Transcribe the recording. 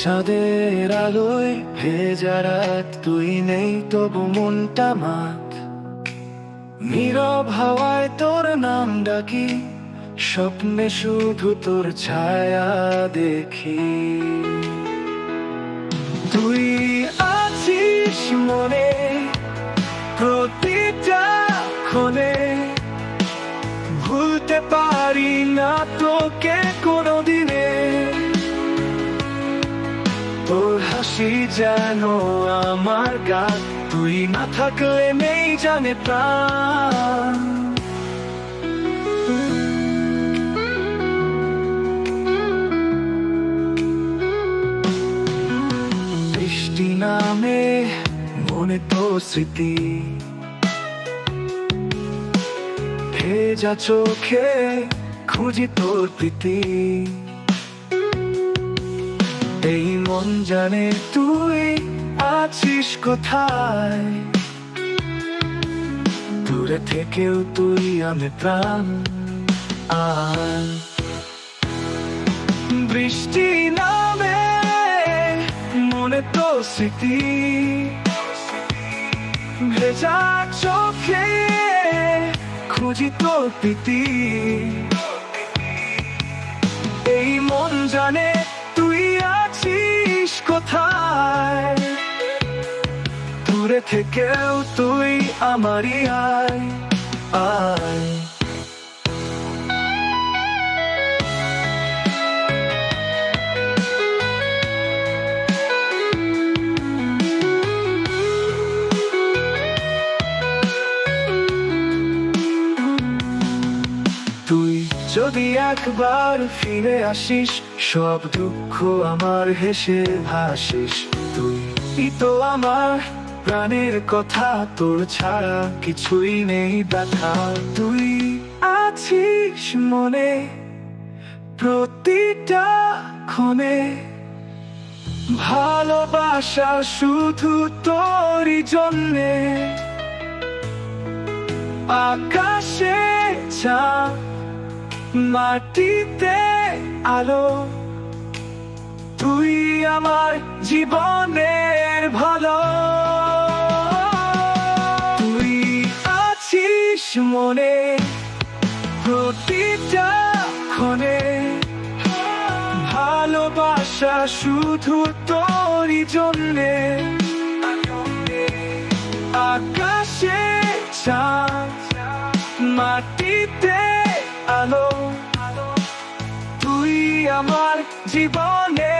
চাঁদের আলোয় ভেজা রাত, তুই নেই তবু মনটা মাত। নীরব হাওয়ায় তোর নাম ডাকি, স্বপ্নে শুধু তোর ছায়া দেখি। তুই আছিস মনে প্রতিটা ক্ষণে, ভুলতে পারি না তোকে কোনোদিনে। তোর হাসি যেন আমার গান, তুই না থাকলে নেই জানে প্রাণ। বৃষ্টি নামে মনে তো স্মৃতি, ভেজা চোখে খুঁজি তোর প্রীতি। এই মন জানে তুই আছিস কোথায়, দূরে থেকেও তুই আমি প্রাণ। আর বৃষ্টি নামে মনে তো স্মৃতি, ভেজা চোখে খুঁজি তোর প্রীতি। এই মন জানে তুই আছিস কোথায়, দূরে থেকেও তুই আমারই আয় আয়। তুই যদি একবার ফিরে আসিস, সব দুঃখ আমার হেসে ভাসিস। তুই তো আমার প্রাণের কথা, তোর ছাড়া কিছুই নেই ব্যথা। তুই আছিস মনে প্রতিটা ক্ষণে, ভালোবাসা শুধু তোরই জন্যে। আকাশে চাঁদ, মাটিতে আলো, তুই আমার জীবনের ভালো। তুই আছিস মনে প্রতিটা ক্ষণে, ভালোবাসা শুধু তোরই জন্যে। আকাশে চাঁদ, মাটিতে আলো, তুই আমার জীবনে